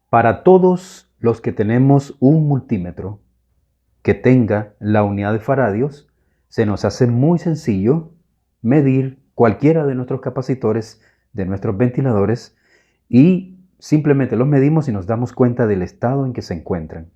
Para todos los que tenemos un multímetro que tenga la unidad de faradios, se nos hace muy sencillo medir cualquiera de nuestros capacitores, de nuestros ventiladores, y simplemente los medimos y nos damos cuenta del estado en que se encuentran.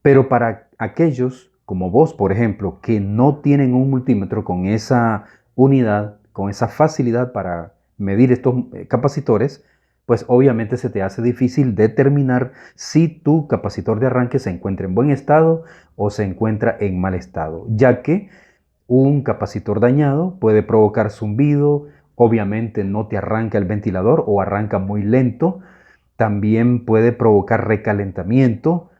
Pero para aquellos, como vos, por ejemplo, que no tienen un multímetro con esa unidad, con esa facilidad para medir estos capacitores, pues obviamente se te hace difícil determinar si tu capacitor de arranque se encuentra en buen estado o se encuentra en mal estado, ya que un capacitor dañado puede provocar zumbido, obviamente no te arranca el ventilador o arranca muy lento, también puede provocar recalentamiento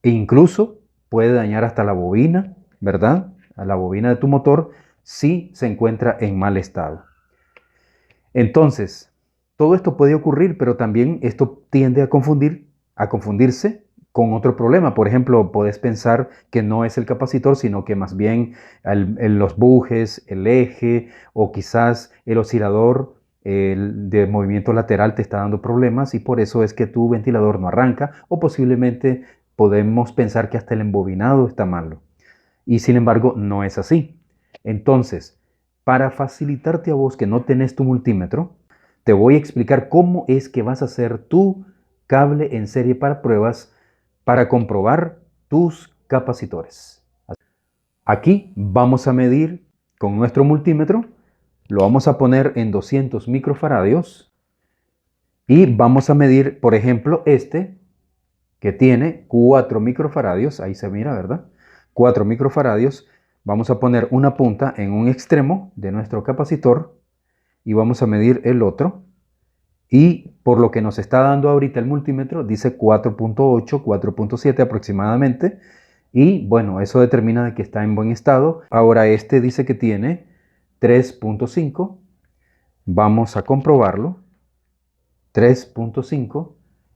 e incluso puede dañar hasta la bobina, ¿verdad? A la bobina de tu motor si se encuentra en mal estado. Entonces, todo esto puede ocurrir, pero también esto tiende a confundirse con otro problema. Por ejemplo, puedes pensar que no es el capacitor, sino que más bien los bujes, el eje o quizás el oscilador de movimiento lateral te está dando problemas y por eso es que tu ventilador no arranca o posiblemente podemos pensar que hasta el embobinado está malo. Y sin embargo, no es así. Entonces, para facilitarte a vos que no tenés tu multímetro, te voy a explicar cómo es que vas a hacer tu cable en serie para pruebas para comprobar tus capacitores. Aquí vamos a medir con nuestro multímetro, lo vamos a poner en 200 microfaradios y vamos a medir, por ejemplo, este que tiene 4 microfaradios, ahí se mira, ¿verdad? 4 microfaradios. Vamos a poner una punta en un extremo de nuestro capacitor y vamos a medir el otro. Y por lo que nos está dando ahorita el multímetro, dice 4.8, 4.7 aproximadamente. Y bueno, eso determina de que está en buen estado. Ahora este dice que tiene 3.5. Vamos a comprobarlo. 3.5.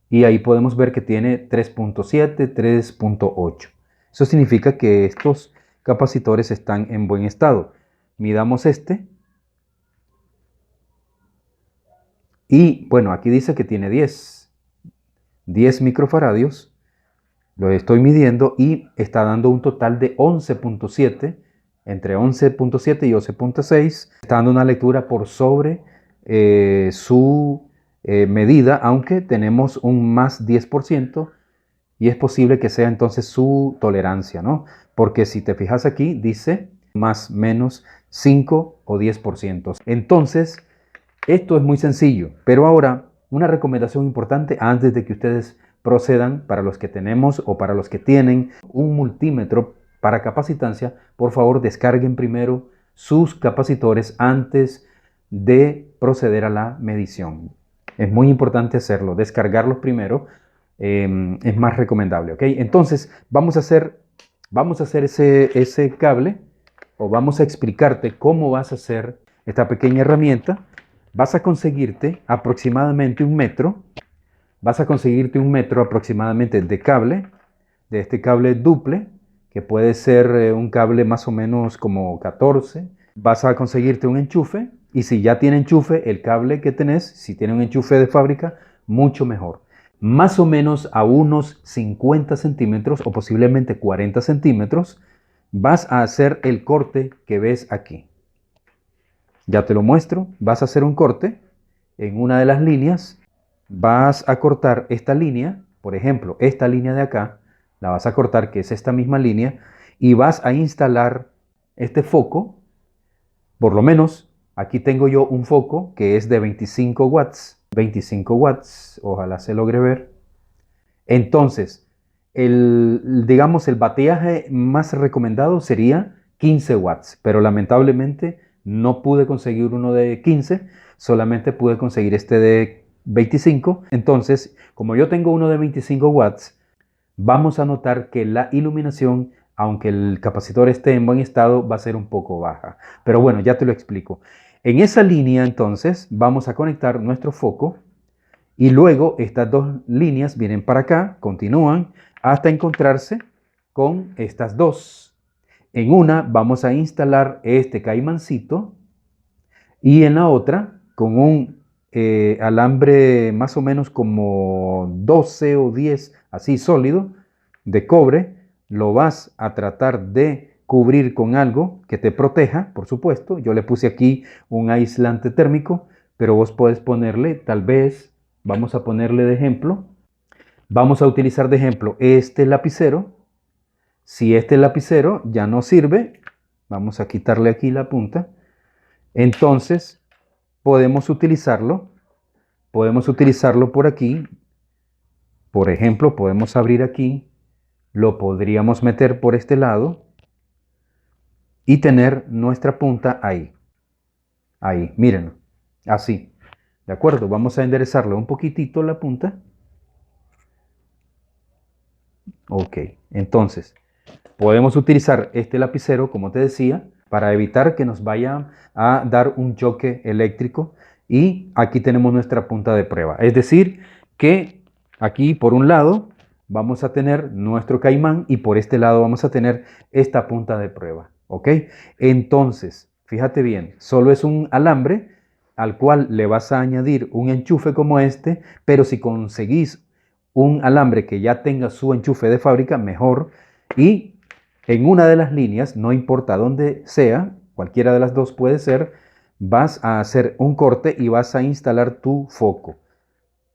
Y ahí podemos ver que tiene 3.7, 3.8. Eso significa que estos capacitores están en buen estado. Midamos este. Y bueno, aquí dice que tiene 10 microfaradios. Lo estoy midiendo y está dando un total de 11.7, entre 11.7 y 11.6. Está dando una lectura por sobre su medida, aunque tenemos un más 10% y es posible que sea entonces su tolerancia, ¿no? Porque si te fijas aquí, dice más menos 5 o 10%. Entonces, esto es muy sencillo, pero ahora una recomendación importante antes de que ustedes procedan, para los que tenemos o para los que tienen un multímetro para capacitancia, por favor descarguen primero sus capacitores antes de proceder a la medición. Es muy importante hacerlo, descargarlos primero, es más recomendable, ¿ok? Entonces vamos a hacer ese cable, o vamos a explicarte cómo vas a hacer esta pequeña herramienta. Vas a conseguirte aproximadamente un metro aproximadamente de cable, de este cable duple, que puede ser un cable más o menos como 14. Vas a conseguirte un enchufe, y si ya tiene enchufe el cable que tenés, si tiene un enchufe de fábrica, mucho mejor. Más o menos a unos 50 centímetros o posiblemente 40 centímetros, vas a hacer el corte que ves aquí. Ya te lo muestro, vas a hacer un corte en una de las líneas, vas a cortar esta línea, por ejemplo, esta línea de acá, la vas a cortar, que es esta misma línea, y vas a instalar este foco, por lo menos, aquí tengo yo un foco que es de 25 watts, ojalá se logre ver. Entonces, digamos, el bateaje más recomendado sería 15 watts, pero lamentablemente no pude conseguir uno de 15, solamente pude conseguir este de 25. Entonces, como yo tengo uno de 25 watts, vamos a notar que la iluminación, aunque el capacitor esté en buen estado, va a ser un poco baja. Pero bueno, ya te lo explico. En esa línea, entonces, vamos a conectar nuestro foco y luego estas dos líneas vienen para acá, continúan hasta encontrarse con estas dos. En una vamos a instalar este caimancito y en la otra, con un alambre más o menos como 12 o 10, así sólido, de cobre. Lo vas a tratar de cubrir con algo que te proteja, por supuesto. Yo le puse aquí un aislante térmico, pero vos podés ponerle, tal vez, vamos a ponerle de ejemplo, vamos a utilizar de ejemplo este lapicero. Si este lapicero ya no sirve, vamos a quitarle aquí la punta. Entonces podemos utilizarlo por aquí. Por ejemplo, podemos abrir aquí, lo podríamos meter por este lado y tener nuestra punta ahí. Ahí, miren, así. ¿De acuerdo? Vamos a enderezarle un poquitito la punta. Ok, entonces podemos utilizar este lapicero, como te decía, para evitar que nos vaya a dar un choque eléctrico. Y aquí tenemos nuestra punta de prueba. Es decir, que aquí por un lado vamos a tener nuestro caimán y por este lado vamos a tener esta punta de prueba. ¿Ok? Entonces, fíjate bien, solo es un alambre al cual le vas a añadir un enchufe como este, pero si conseguís un alambre que ya tenga su enchufe de fábrica, mejor. Y en una de las líneas, no importa dónde sea, cualquiera de las dos puede ser, vas a hacer un corte y vas a instalar tu foco.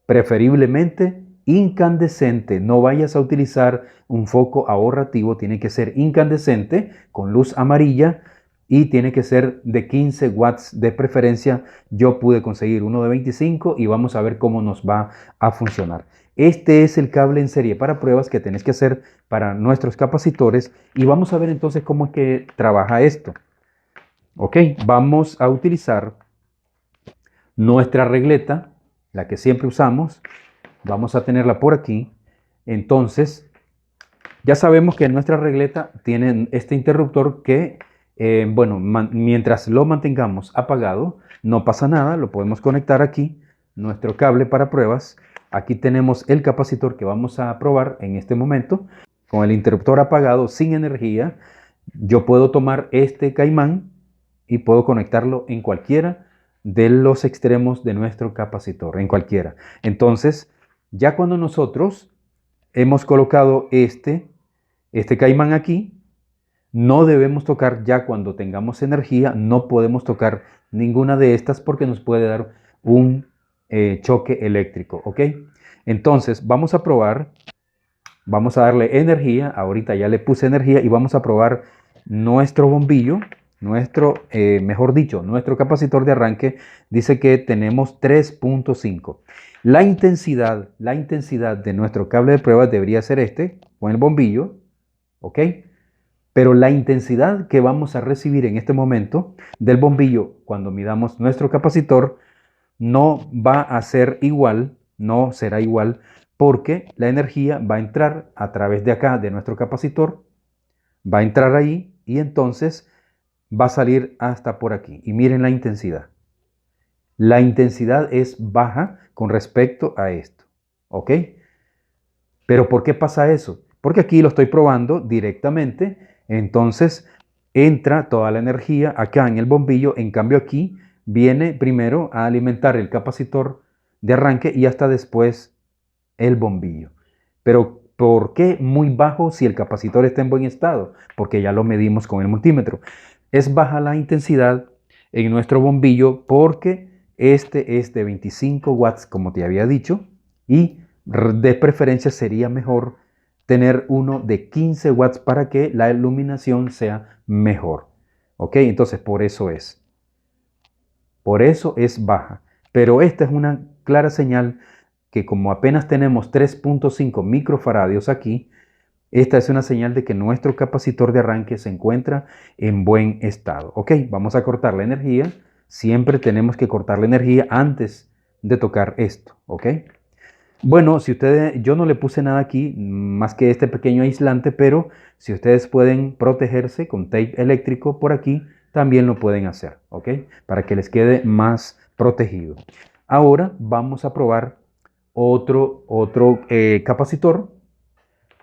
Preferiblemente incandescente. No vayas a utilizar un foco ahorrativo, tiene que ser incandescente con luz amarilla y tiene que ser de 15 watts de preferencia. Yo pude conseguir uno de 25 y vamos a ver cómo nos va a funcionar. Este es el cable en serie para pruebas que tenés que hacer para nuestros capacitores y vamos a ver entonces cómo es que trabaja esto. Ok, vamos a utilizar nuestra regleta, la que siempre usamos. Vamos a tenerla por aquí. Entonces, ya sabemos que nuestra regleta tiene este interruptor que, bueno, mientras lo mantengamos apagado, no pasa nada. Lo podemos conectar aquí, nuestro cable para pruebas. Aquí tenemos el capacitor que vamos a probar en este momento. Con el interruptor apagado, sin energía, yo puedo tomar este caimán y puedo conectarlo en cualquiera de los extremos de nuestro capacitor, en cualquiera. Entonces, ya cuando nosotros hemos colocado este caimán aquí, no debemos tocar, ya cuando tengamos energía, no podemos tocar ninguna de estas porque nos puede dar un choque eléctrico, ¿ok? Entonces, vamos a probar, vamos a darle energía, ahorita ya le puse energía y vamos a probar nuestro bombillo. Mejor dicho, nuestro capacitor de arranque dice que tenemos 3.5. La intensidad de nuestro cable de pruebas debería ser este, con el bombillo, ¿ok? Pero la intensidad que vamos a recibir en este momento del bombillo cuando midamos nuestro capacitor no va a ser igual, no será igual, porque la energía va a entrar a través de acá, de nuestro capacitor, va a entrar ahí y entonces va a salir hasta por aquí. Y miren la intensidad. La intensidad es baja con respecto a esto. ¿Ok? Pero ¿por qué pasa eso? Porque aquí lo estoy probando directamente. Entonces entra toda la energía acá en el bombillo. En cambio aquí viene primero a alimentar el capacitor de arranque y hasta después el bombillo. Pero ¿por qué muy bajo si el capacitor está en buen estado? Porque ya lo medimos con el multímetro. Es baja la intensidad en nuestro bombillo porque este es de 25 watts, como te había dicho, y de preferencia sería mejor tener uno de 15 watts para que la iluminación sea mejor. ¿Ok? Entonces, por eso es. Por eso es baja. Pero esta es una clara señal que como apenas tenemos 3.5 microfaradios aquí, esta es una señal de que nuestro capacitor de arranque se encuentra en buen estado. Ok, vamos a cortar la energía. Siempre tenemos que cortar la energía antes de tocar esto. Ok. Bueno, si ustedes, yo no le puse nada aquí más que este pequeño aislante, pero si ustedes pueden protegerse con tape eléctrico por aquí, también lo pueden hacer. Ok, para que les quede más protegido. Ahora vamos a probar otro capacitor.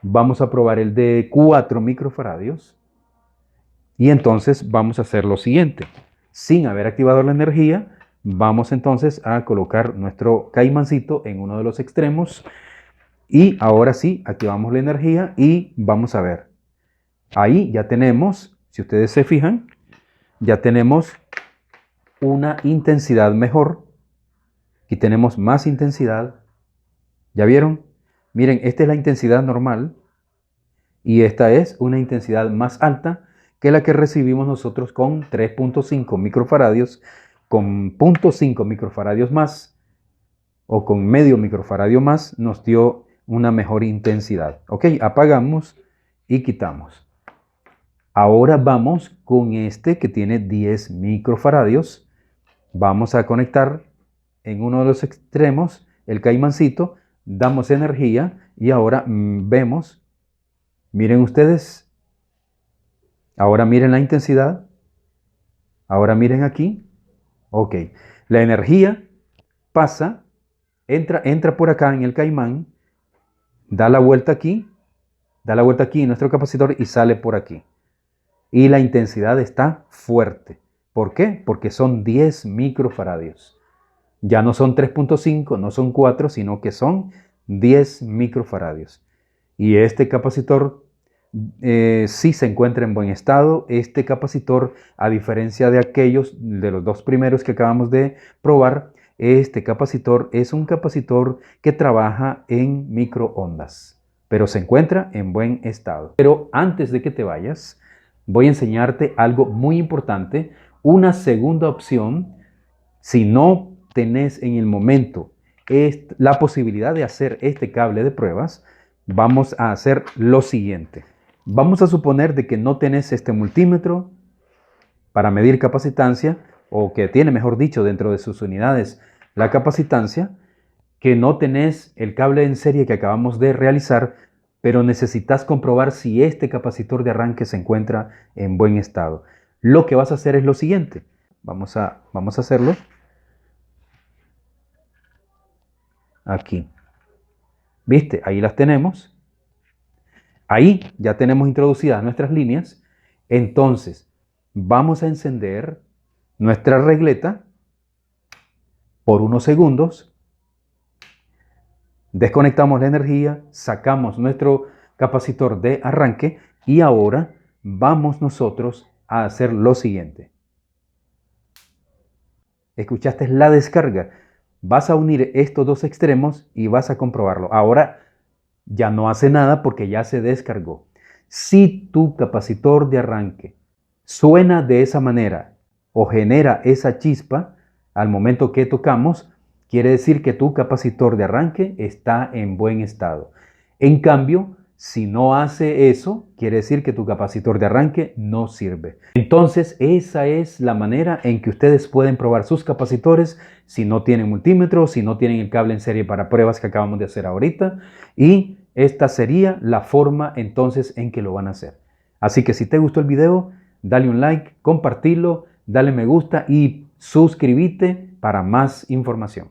Vamos a probar el de 4 microfaradios y entonces vamos a hacer lo siguiente. Sin haber activado la energía, vamos entonces a colocar nuestro caimancito en uno de los extremos. Y ahora sí, activamos la energía y vamos a ver. Ahí ya tenemos, si ustedes se fijan, ya tenemos una intensidad mejor. Aquí tenemos más intensidad. ¿Ya vieron? Miren, esta es la intensidad normal y esta es una intensidad más alta que la que recibimos nosotros con 3.5 microfaradios, con 0.5 microfaradios más o con medio microfaradio más nos dio una mejor intensidad. Ok, apagamos y quitamos. Ahora vamos con este que tiene 10 microfaradios. Vamos a conectar en uno de los extremos el caimancito, damos energía y ahora vemos, miren ustedes, ahora miren la intensidad, ahora miren aquí, ok, la energía pasa, entra por acá en el caimán, da la vuelta aquí en nuestro capacitor y sale por aquí. Y la intensidad está fuerte. ¿Por qué? Porque son 10 microfaradios. Ya no son 3.5, no son 4, sino que son 10 microfaradios. Y este capacitor sí se encuentra en buen estado. Este capacitor, a diferencia de aquellos, de los dos primeros que acabamos de probar, este capacitor es un capacitor que trabaja en microondas, pero se encuentra en buen estado. Pero antes de que te vayas, voy a enseñarte algo muy importante, una segunda opción. Si no tenés en el momento la posibilidad de hacer este cable de pruebas, vamos a hacer lo siguiente. Vamos a suponer de que no tenés este multímetro para medir capacitancia, o que tiene, mejor dicho, dentro de sus unidades la capacitancia, que no tenés el cable en serie que acabamos de realizar, pero necesitas comprobar si este capacitor de arranque se encuentra en buen estado. Lo que vas a hacer es lo siguiente. Vamos a hacerlo. Aquí. ¿Viste? Ahí las tenemos. Ahí ya tenemos introducidas nuestras líneas. Entonces, vamos a encender nuestra regleta por unos segundos. Desconectamos la energía, sacamos nuestro capacitor de arranque y ahora vamos nosotros a hacer lo siguiente. ¿Escuchaste la descarga? Vas a unir estos dos extremos y vas a comprobarlo. Ahora ya no hace nada porque ya se descargó. Si tu capacitor de arranque suena de esa manera o genera esa chispa al momento que tocamos, quiere decir que tu capacitor de arranque está en buen estado. En cambio, si no hace eso, quiere decir que tu capacitor de arranque no sirve. Entonces, esa es la manera en que ustedes pueden probar sus capacitores si no tienen multímetro, si no tienen el cable en serie para pruebas que acabamos de hacer ahorita. Y esta sería la forma entonces en que lo van a hacer. Así que si te gustó el video, dale un like, compartilo, dale me gusta y suscríbete para más información.